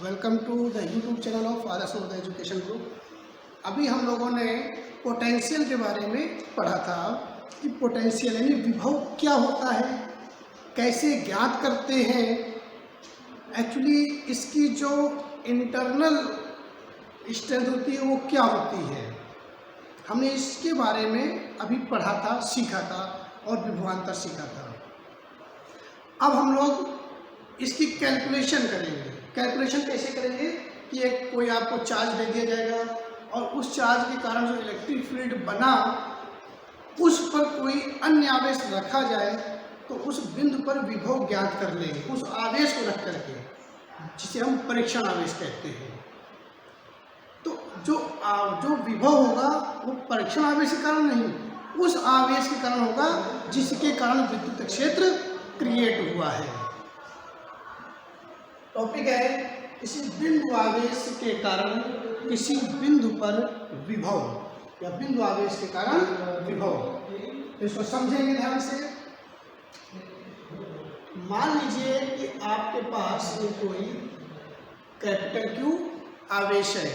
Welcome to the YouTube channel of Adarsh Navodaya education group. अभी हम लोगों ने पोटेंशियल के बारे में पढ़ा था कि पोटेंशियल यानी विभव क्या होता है, कैसे ज्ञात करते हैं, एक्चुअली इसकी जो इंटरनल स्ट्रेंथ होती है वो क्या होती है। हमने इसके बारे में अभी पढ़ा था, सीखा था और विभवांतर सीखा था। अब हम लोग इसकी कैलकुलेशन करेंगे। कैलकुलेशन कैसे करेंगे कि एक कोई आपको चार्ज दे दिया जाएगा और उस चार्ज के कारण जो इलेक्ट्रिक फील्ड बना उस पर कोई अन्य आवेश रखा जाए तो उस बिंदु पर विभव ज्ञात कर लेंगे, उस आवेश को रख करके, जिसे हम परीक्षण आवेश कहते हैं। तो जो विभव होगा वो परीक्षण आवेश के कारण नहीं, उस आवेश के कारण होगा जिसके कारण विद्युत क्षेत्र क्रिएट हुआ है। टॉपिक है किसी बिंदु आवेश के कारण किसी बिंदु पर विभव या बिंदु आवेश के कारण विभव। तो इसको समझेंगे ध्यान से। मान लीजिए कि आपके पास कोई कैपिटल क्यू आवेश है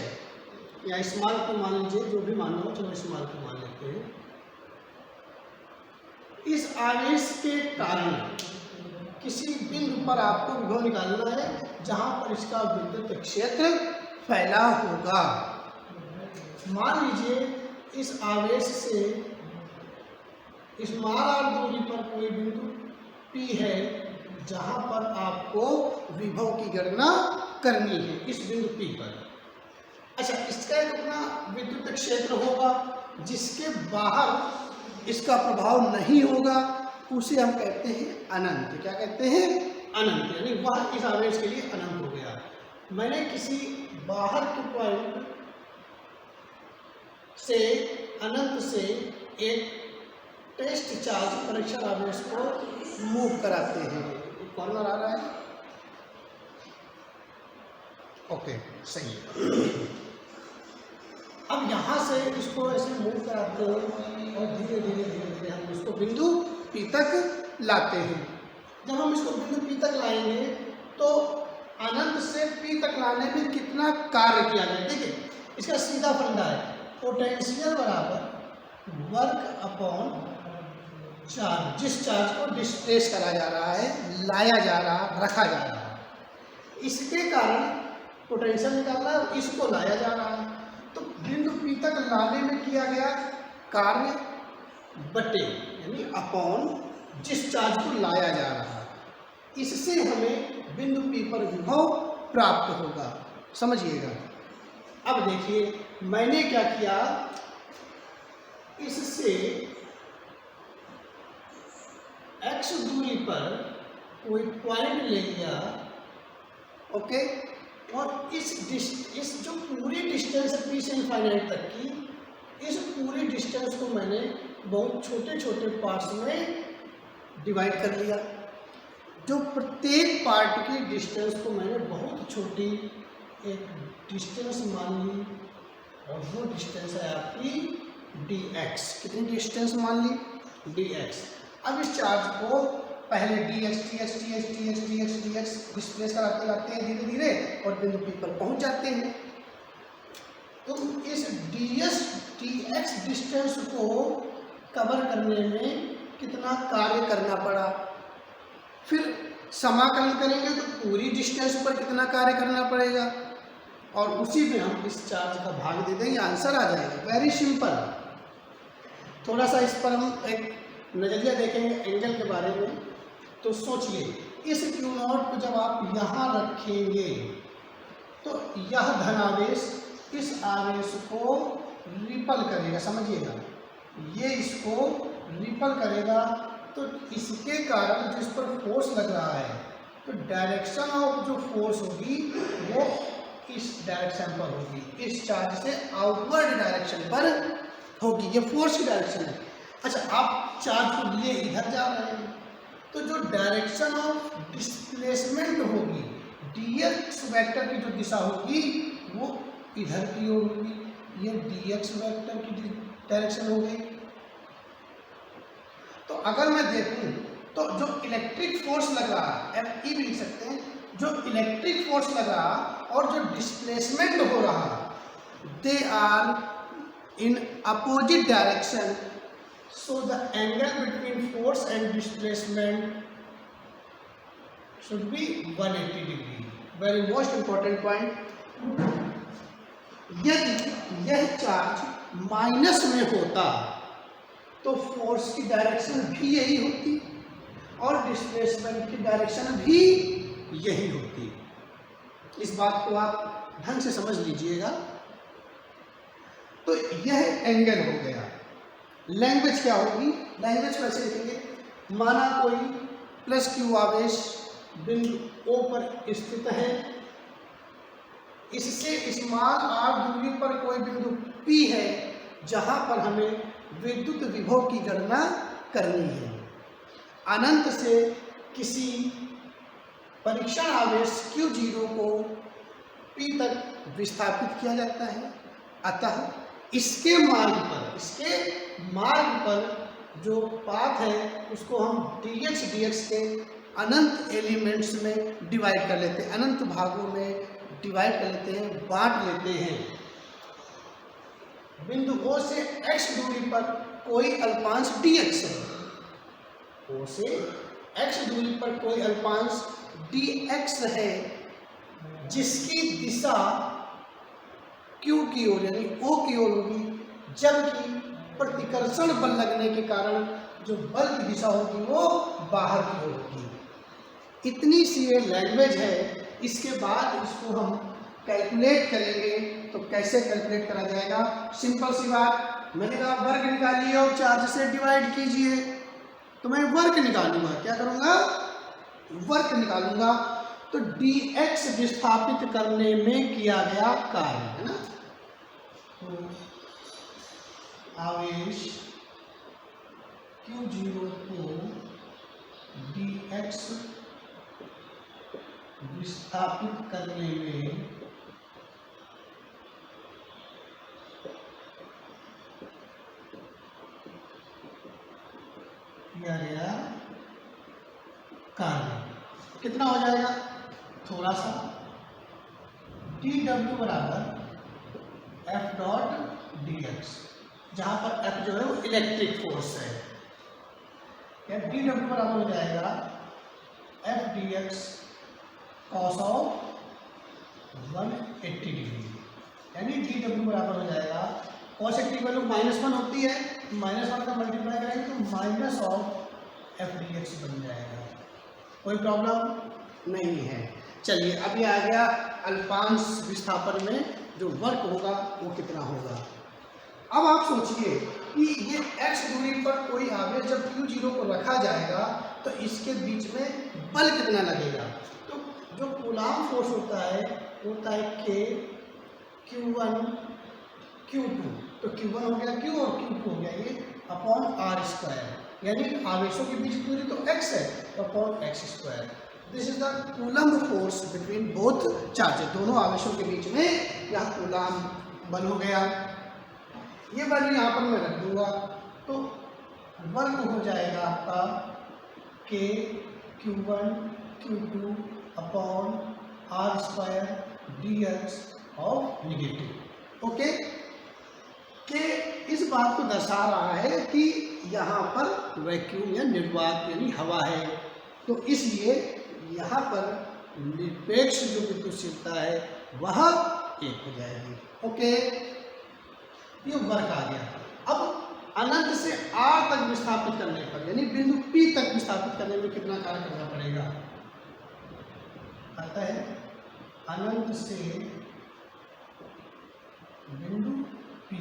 या स्मॉल क्यू मान लीजिए, जो भी मानना हो, चलो स्मॉल क्यू मान लेते हैं। इस आवेश के कारण किसी बिंदु पर आपको विभव निकालना है जहां पर इसका विद्युत क्षेत्र फैला होगा। मान लीजिए इस आवेश से स्मॉल r दूरी पर कोई बिंदु P है जहां पर आपको विभव की गणना करनी है, इस बिंदु P पर। अच्छा, इसका एक अपना विद्युत क्षेत्र होगा जिसके बाहर इसका प्रभाव नहीं होगा, उसे हम कहते हैं अनंत। क्या कहते हैं? अनंत। यानी वह इस आवेश के लिए अनंत हो गया। मैंने किसी बाहर के पॉइंट से अनंत से एक टेस्ट चार्ज परीक्षण आवेश को मूव कराते हैं। कॉर्नर आ रहा है? ओके, सही है। अब यहाँ से इसको ऐसे मूव कराते हैं और धीरे धीरे धीरे धीरे हम इसको बिंदु P तक लाते हैं। जब हम इसको बिंदु P तक लाएंगे तो अनंत से P तक लाने में कितना कार्य किया जाए। देखिए, इसका सीधा फंडा है, पोटेंशियल बराबर वर्क अपॉन चार्ज। जिस चार्ज को डिस्प्लेस करा जा रहा है, लाया जा रहा, रखा जा रहा है, इसके कारण पोटेंशियल निकालना है, इसको लाया जा रहा है। तो बिंदु P तक लाने में किया गया कार्य बटे यानी अपॉन जिस चार्ज को लाया जा रहा है, इससे हमें बिंदु P पर विभव प्राप्त होगा। समझिएगा। अब देखिए मैंने क्या किया, इससे x दूरी पर कोई पॉइंट ले लिया, ओके, और इस जो पूरी डिस्टेंस है P से इनफाइनाइट तक की, इस पूरी डिस्टेंस को मैंने बहुत छोटे छोटे पार्ट्स में डिवाइड कर लिया। जो प्रत्येक पार्ट की डिस्टेंस को मैंने बहुत छोटी एक डिस्टेंस मान ली और वो डिस्टेंस है आपकी dx। कितनी डिस्टेंस मान ली? dx। अब इस चार्ज को पहले dx डिस्प्लेस कराते जाते हैं धीरे धीरे और बिंदु P पर पहुंच जाते हैं। तो इस dx डिस्टेंस को कवर करने में कितना कार्य करना पड़ा, फिर समाकलन करेंगे तो पूरी डिस्टेंस पर कितना कार्य करना पड़ेगा और उसी में हम इस चार्ज का भाग दे देंगे, आंसर आ जाएगा। Very simple. थोड़ा सा इस पर हम एक नजरिया देखेंगे एंगल के बारे में। तो सोचिए, इस Q0 को जब आप यहाँ रखेंगे तो यह धनावेश इस आवेश को रिपल करेगा। समझिएगा, ये इसको रिपल करेगा तो इसके कारण जिस पर फोर्स लग रहा है तो डायरेक्शन ऑफ जो फोर्स होगी वो इस डायरेक्शन पर होगी, इस चार्ज से आउटवर्ड डायरेक्शन पर होगी। ये फोर्स की डायरेक्शन है। अच्छा, आप चार्ज को लिए इधर जा रहे हैं तो जो डायरेक्शन ऑफ डिस्प्लेसमेंट होगी, dx वेक्टर की जो दिशा होगी वो इधर की ओर होगी। ये dx वेक्टर की डायरेक्शन हो गई। तो अगर मैं देखूं तो तो जो इलेक्ट्रिक फोर्स लग रहा, Fe भी लिख सकते हैं, जो इलेक्ट्रिक फोर्स लग रहा और जो डिस्प्लेसमेंट हो रहा, they are in opposite direction, so the angle between force and displacement should be 180 degree. Very most important point. यदि यह चार्ज माइनस में होता तो फोर्स की डायरेक्शन भी यही होती और डिस्प्लेसमेंट की डायरेक्शन भी यही होती। इस बात को आप ढंग से समझ लीजिएगा। तो यह एंगल हो गया। लैंग्वेज क्या होगी? लैंग्वेज कैसे लिखेंगे? माना कोई प्लस क्यू आवेश बिंदु O पर स्थित है, इससे स्मॉल r दूरी पर कोई बिंदु P है जहां पर हमें विद्युत विभव की गणना करनी है। अनंत से किसी परीक्षण आवेश Q0 को P तक विस्थापित किया जाता है। अतः इसके मार्ग पर जो पाथ है उसको हम dx के अनंत एलिमेंट्स में डिवाइड कर लेते हैं, अनंत भागों में डिवाइड कर लेते हैं, बांट लेते हैं। बिंदु O से x दूरी पर कोई अल्पांश dx है, O से x दूरी पर कोई अल्पांश dx है, जिसकी दिशा Q की ओर यानी O की ओर होगी, जबकि प्रतिकर्षण बल लगने के कारण जो बल की दिशा होगी वो बाहर की ओर होगी। इतनी सी ये लैंग्वेज है। इसके बाद इसको हम कैलकुलेट करेंगे। तो कैसे कैलकुलेट करा जाएगा? सिंपल सी बात, मैंने कहा वर्क निकालिए और चार्ज से डिवाइड कीजिए। तो मैं वर्क निकालूंगा, क्या करूंगा? वर्क निकालूंगा। तो dx विस्थापित करने में किया गया कार्य है ना, तो आवेश Q0 को dx विस्थापित करने में किया गया कार्य कितना हो जाएगा? थोड़ा सा dw बराबर F डॉट dx, जहां पर F जो है वो इलेक्ट्रिक फोर्स है। क्या dw बराबर हो जाएगा F dx cos of 180 degree, यानी dw बराबर हो जाएगा cos 80 वैल्यू -1 होती है, -1 का मल्टीप्लाई करेंगे तो माइनस ऑफ F dx बन जाएगा। कोई प्रॉब्लम नहीं है। चलिए अभी आ गया अल्पांश विस्थापन में जो वर्क होगा वो कितना होगा। अब आप सोचिए कि ये x दूरी पर कोई आवेश जब Q0 को रखा जाएगा तो इसके बीच में बल कितना लगेगा। तो जो कूलाम फोर्स होता है K Q1 Q2, तो Q1 हो गया Q और Q2 हो गया ये अपॉन r², यानी आवेशों के बीच दूरी तो x है तो upon x²। This is the coulomb force between both charges, दोनों आवेशों के बीच में यह कूलाम बल हो गया। ये वैल्यू यहाँ पर मैं रख दूंगा तो वर्ग हो जाएगा आपका K Q1 Q2 upon r² dx of negative. Okay, के इस बात को दर्शा रहा है कि यहाँ पर वैक्यूम या निर्वात यानी हवा है, तो इसलिए यहाँ पर निरपेक्ष जो विद्युतशीलता है वह 1 हो जाएगी। ओके, ये वर्क आ गया। अब अनंत से r तक विस्थापित करने पर यानी बिंदु P तक विस्थापित करने में कितना कार्य करना पड़ेगा? आता है अनंत से बिंदु P,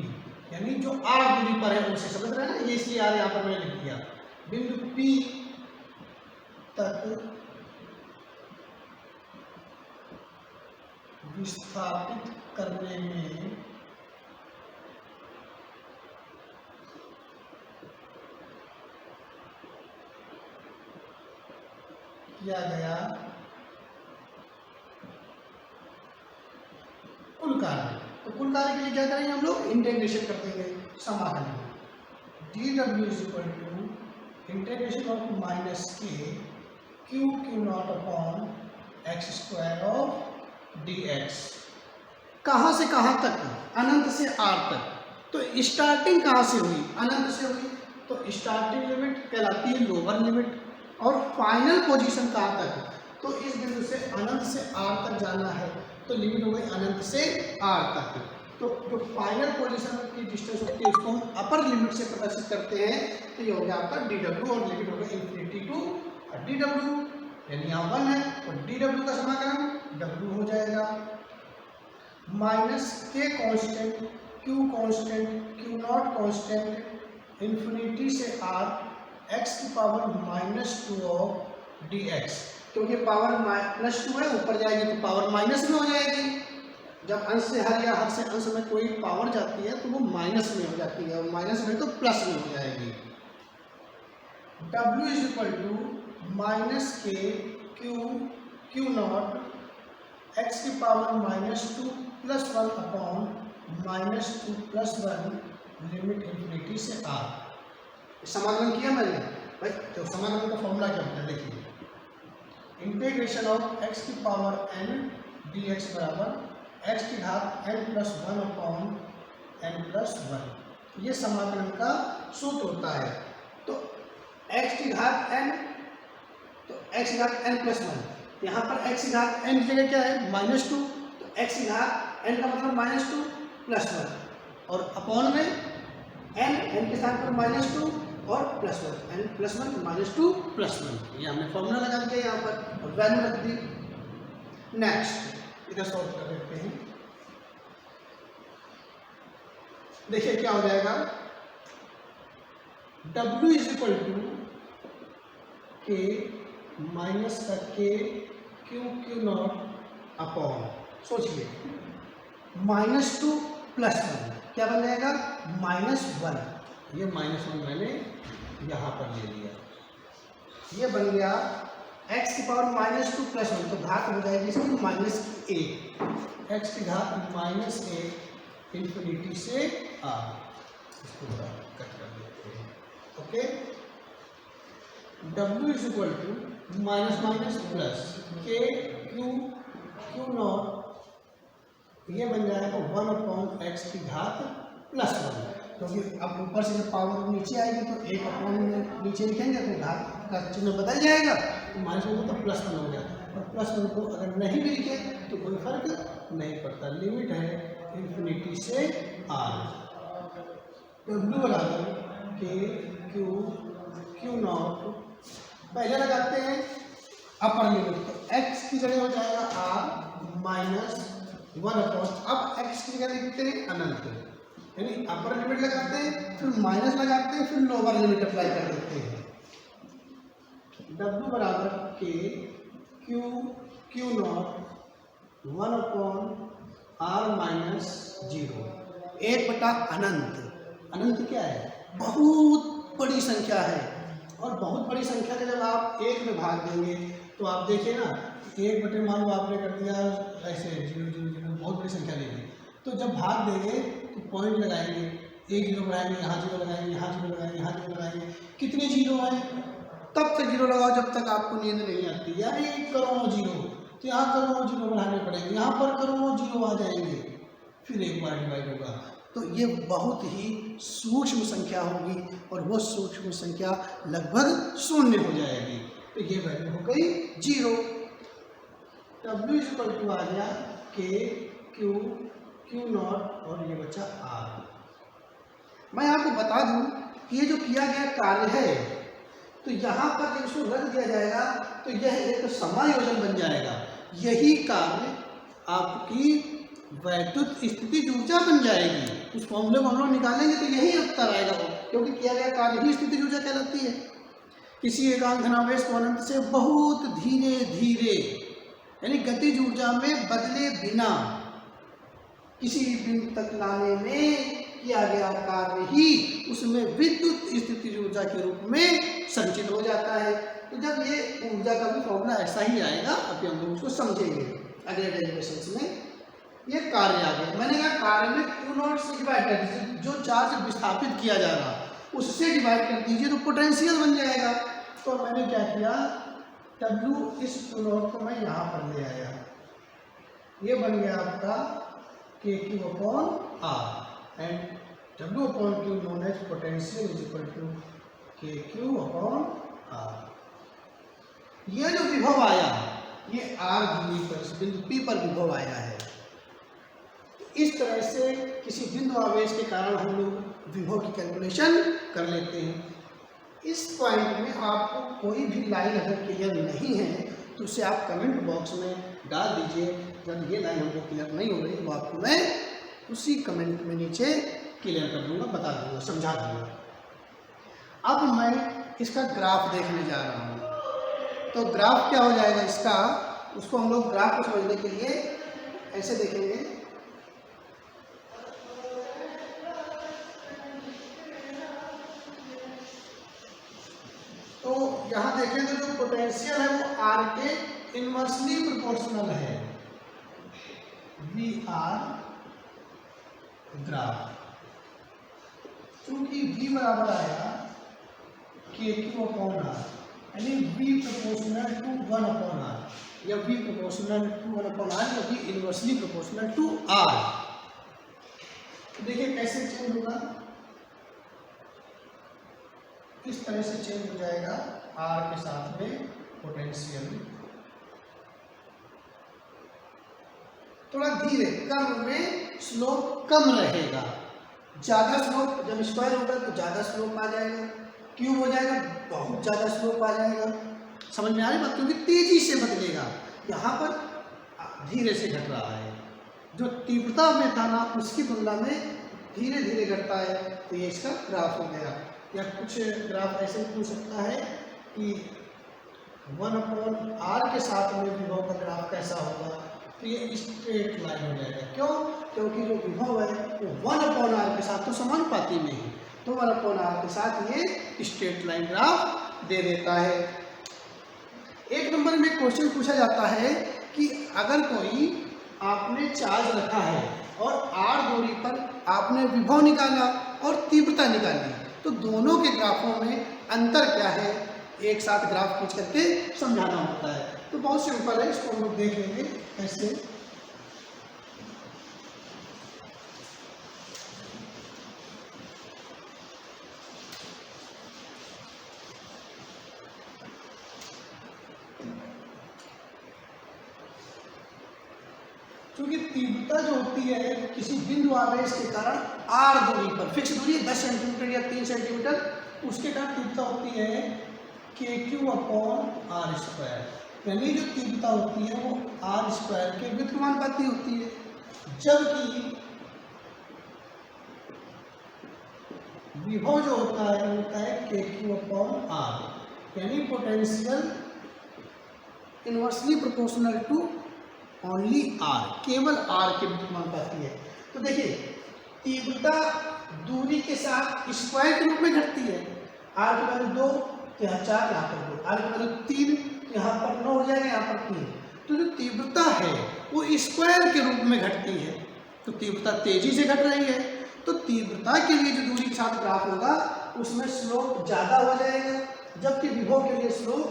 यानी जो r दूरी पर है उसे समझ रहे हैं ना, ये इसलिए r यहाँ पर मैंने लिख दिया। बिंदु P तक विस्थापित करने में किया गया कुल कार्य। तो कुल कार्य के लिए क्या करेंगे हम लोग? इंटीग्रेशन कर देंगे, समाकलन। dw is equal to integration of minus के q q naught upon x square of d x. कहाँ से कहाँ तक? अनंत से आर तक। तो स्टार्टिंग कहाँ से हुई? अनंत से हुई, तो स्टार्टिंग लिमिट कहलाती है लोअर लिमिट, और फाइनल पोजीशन कहाँ तक? तो इस बिंदु से अनंत से आर तक जाना है, तो लिमिट हो गई अनंत से आर तक। तो जो फाइनल पोजीशन की डिस्टेंस होती है उसको हम अपर लिमिट से प्रदर्शित करते हैं, तो ये हो गया आपका डी डब्ल्यू, और लिमिट हो गई इन्फिनिटी टू डी डब्ल्यू, यानी यहाँ 1 है, और डी डब्ल्यू का समाकलन डब्ल्यू हो जाएगा माइनस के constant, Q constant, Q not constant, infinity से आर एक्स की पावर -2 ऑफ डी एक्स। क्योंकि पावर -2 है, ऊपर जाएगी तो पावर माइनस में हो जाएगी। जब अंश से हर या हर से अंश में कोई पावर जाती है तो वो माइनस में हो जाती है, और माइनस में तो प्लस में हो जाएगी। W is equal to minus के क्यू नॉट एक्स की पावर -2 + 1 अपॉन -2 + 1 लिमिट इन्फिनिटी से आर। समाकलन किया मैंने भाई, तो समाकलन का फॉर्मूला क्या होता है देखिए, इंटीग्रेशन ऑफ एक्स की पावर n डी एक्स बराबर एक्स की घात n + 1 अपॉन n + 1, ये समाकलन का सूत्र होता है। तो x की घात n, तो x की घात n + 1, यहाँ पर x की घात n की जगह क्या है -2, तो x की घात n का मतलब -2 + 1, और अपॉन में n के स्थान पर -2 और +1, n + 1 -2 + 1, ये हमने फॉर्मूला लगा दिया यहाँ पर और वैल्यू रख दी। नेक्स्ट इधर सॉल्व कर देते हैं, देखिए क्या हो जाएगा, W इज इक्वल टू के माइनस का के क्यू नॉट अपॉन, सोचिए -2 + 1 क्या बन जाएगा -1, ये -1 मैंने यहाँ पर ले लिया, ये बन गया x की पावर -2 + 1, तो घात हो जाएगी इसकी -1, x की घात -1 इन्फिनिटी से r, इसको कट कर देते हैं। Okay, W is equal to minus plus K Q naught, ये बन जाएगा 1 अपॉन एक्स की घात +1, क्योंकि अब ऊपर से जब पावर नीचे आएगी तो 1 अपॉन नीचे लिखेंगे तो घात का चिन्ह बदल जाएगा, तो -1 तो +1 हो गया, और +1 को अगर नहीं भी लिखे तो कोई फर्क नहीं पड़ता, लिमिट है इन्फिनिटी से r। W बराबर के क्यू नॉट, पहले लगाते हैं अपर लिमिट, तो x की जगह हो जाएगा r -1 अपॉन, अब x की जगह लिखते हैं अनंत, यानी अपर लिमिट लगाते हैं फिर माइनस लगाते हैं फिर लोअर लिमिट अप्लाई कर देते हैं। W बराबर के क्यू नॉट 1 अपॉन r -0, 1/अनंत। अनंत क्या है? बहुत बड़ी संख्या है, और बहुत बड़ी संख्या का जब आप 1 में भाग देंगे तो आप देखिए ना, 1 मान लो आपने कर दिया ऐसे 0 0 0, बहुत बड़ी संख्या लेंगे, तो जब भाग देंगे तो पॉइंट लगाएंगे, 1 0 लगाएंगे, यहाँ 0 लगाएंगे, यहाँ 0 लगाएंगे, यहाँ 0 लगाएंगे, कितने 0 हैं तब तक 0 लगाओ जब तक आपको नींद नहीं आती, यार 1 करोड़ 0, तो यहाँ करोड़ 0 बढ़ाने पड़ेंगे, यहाँ पर करोड़ 0 आ जाएंगे, फिर एक बार डिवाइड होगा, तो ये बहुत ही सूक्ष्म संख्या होगी, और वो सूक्ष्म संख्या लगभग 0 हो जाएगी, तो ये वैल्यू हो गई 0। W इज इक्वल टू आ गया के क्यू नॉट, और ये बचा r। मैं आपको बता दूं कि ये जो किया गया कार्य है, तो यहाँ पर जब इसको रख दिया जाएगा तो यह एक समायोजन बन जाएगा, यही कार्य आपकी वैद्युत स्थिति ऊर्जा बन जाएगी। उस फॉर्मूले को हम लोग निकालेंगे तो यही उत्तर आएगा, क्योंकि किया गया कार्य ही स्थिति ऊर्जा कहलाती है। किसी एकांक धनावेश को अनंत से बहुत धीरे धीरे, यानी गतिज ऊर्जा में बदले बिना किसी बिंदु तक लाने में किया गया कार्य ही उसमें विद्युत स्थिति ऊर्जा के रूप में संचित हो जाता है। तो जब ये ऊर्जा का भी फॉर्मूला ऐसा ही आएगा, अभी हम लोग उसको समझेंगे अगले डेरिवेशंस में। ये कार्य आ गया, मैंने कहा कार्य में क्यू नॉट से डिवाइड, जो चार्ज विस्थापित किया जा रहा, उससे डिवाइड कर दीजिए तो पोटेंशियल बन जाएगा। तो मैंने क्या किया, W इस Q नॉट को मैं यहाँ पर ले आया, ये बन गया आपका KQ upon R and W upon Q known as potential is equal to KQ upon R। ये जो विभव आया ये R दूरी पर बिंदु P पर विभव आया है। इस तरह से किसी बिंदु आवेश के कारण हम लोग विभव की कैलकुलेशन कर लेते हैं। इस पॉइंट में आपको कोई भी लाइन अगर क्लियर नहीं है तो उसे आप कमेंट बॉक्स में डाल दीजिए। जब ये लाइन हमको क्लियर नहीं हो रही तो आपको मैं उसी कमेंट में नीचे क्लियर कर दूंगा, बता दूंगा, समझा दूंगा। अब मैं इसका ग्राफ देखने जा रहा हूँ। तो ग्राफ क्या हो जाएगा इसका, उसको हम लोग ग्राफ को समझने के लिए ऐसे देखेंगे। तो यहाँ देखें तो जो पोटेंशियल है वो R के इनवर्सली प्रोपोर्शनल है। VR ग्राफ चूंकि V बराबर आया KQ अपॉन R, यानी V proportional to 1 upon R, या V proportional to 1 upon R, या V inversely proportional to R। तो देखिए कैसे चेंज होगा, इस तरह से चेंज हो जाएगा R के साथ में पोटेंशियल। थोड़ा धीरे कर्व में स्लोप कम रहेगा, ज्यादा स्लोप जब स्क्वायर होगा तो ज्यादा स्लोप आ जाएगा, क्यूब हो जाएगा बहुत ज्यादा स्लोप आ जाएगा। समझ में आ रही बात, क्योंकि तेजी से बदलेगा, यहाँ पर धीरे से घट रहा है। जो तीव्रता में था ना उसकी तुलना में धीरे धीरे घटता है, तो ये इसका ग्राफ हो गया। या कुछ ग्राफ ऐसे पूछ सकता है कि 1 अपॉन R के साथ में विभव का ग्राफ कैसा होगा, तो ये स्ट्रेट लाइन हो जाएगा। क्यों? क्योंकि जो विभव है वो 1 अपॉन R के साथ तो समानुपाती में है, तो 1 अपॉन R के साथ ये स्ट्रेट लाइन ग्राफ दे देता है। एक नंबर में क्वेश्चन पूछा जाता है कि अगर कोई आपने चार्ज रखा है और R दूरी पर आपने विभव निकाला और तीव्रता निकाली, तो दोनों के ग्राफों में अंतर क्या है, एक साथ ग्राफ खींच करके समझाना होता है। तो बहुत सिंपल है, इसको हम लोग देख लेंगे कैसे। क्योंकि तीव्रता जो होती है किसी बिंदु आवेश के कारण R दूरी पर, फिक्स दूरी 10 सेंटीमीटर या 3 सेंटीमीटर, उसके कारण तीव्रता होती है KQ अपॉन R स्क्वायर। यानी जो तीव्रता होती है वो R स्क्वायर के व्युत्क्रमानुपाती होती है, जबकि विभव जो होता है KQ अपॉन R, यानी potential inversely proportional to only R, केवल R के व्युत्क्रमानुपाती है। तो देखिए तीव्रता दूरी के साथ स्क्वायर के रूप में घटती है। R की वैल्यू 2 तो यहाँ 4, यहाँ पर 2, R की वैल्यू 3 तो यहाँ पर 9 हो जाएगा, यहाँ पर 3। तो जो तीव्रता है वो स्क्वायर के रूप में घटती है, तो तीव्रता तेजी से घट रही है। तो तीव्रता के लिए जो दूरी के साथ ग्राफ होगा उसमें स्लोप ज़्यादा हो जाएगा, जबकि विभव के लिए स्लोप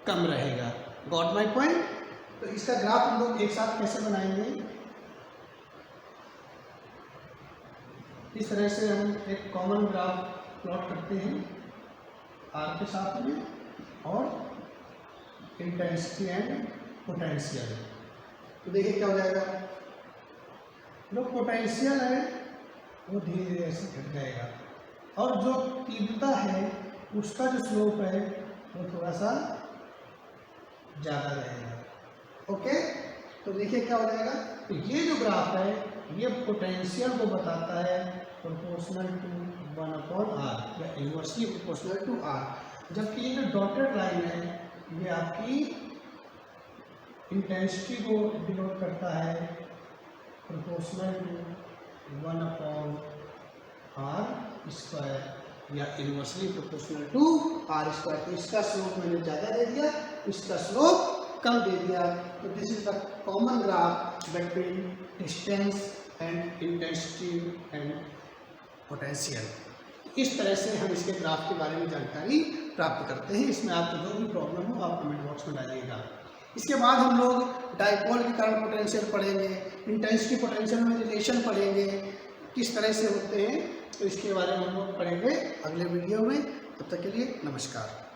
कम रहेगा। Got my point? तो इसका ग्राफ हम लोग एक साथ कैसे बनाएंगे, इस तरह से हम एक कॉमन ग्राफ प्लॉट करते हैं R के साथ में और इंटेंसिटी एंड पोटेंशियल। तो देखिए क्या हो जाएगा, जो पोटेंशियल है वो धीरे धीरे ऐसे घट जाएगा और जो तीव्रता है उसका जो स्लोप है वो थोड़ा सा ज़्यादा रहेगा। ओके, तो देखिए क्या हो जाएगा, तो ये जो ग्राफ है ये पोटेंशियल को बताता है प्रोपोर्शनल टू 1 अपॉन R या इनवर्सली प्रोपोर्शनल टू R, जबकि ये जो डॉटेड लाइन है ये आपकी इंटेंसिटी को डिनोट करता है proportional to 1 upon R square या inversely proportional to R square. तो इसका स्लोप मैंने ज़्यादा दे दिया, इसका स्लोप कम दे दिया। तो this is the common graph between distance and intensity and potential. इस तरह से हम इसके ग्राफ के बारे में जानकारी प्राप्त करते हैं। इसमें आपको जो भी प्रॉब्लम हो आप कमेंट बॉक्स में डालिएगा। इसके बाद हम लोग डाइपोल के कारण पोटेंशियल पढ़ेंगे, इंटेंसिटी पोटेंशियल में रिलेशन पढ़ेंगे, किस तरह से होते हैं, तो इसके बारे में हम लोग पढ़ेंगे अगले वीडियो में। तब तक के लिए नमस्कार।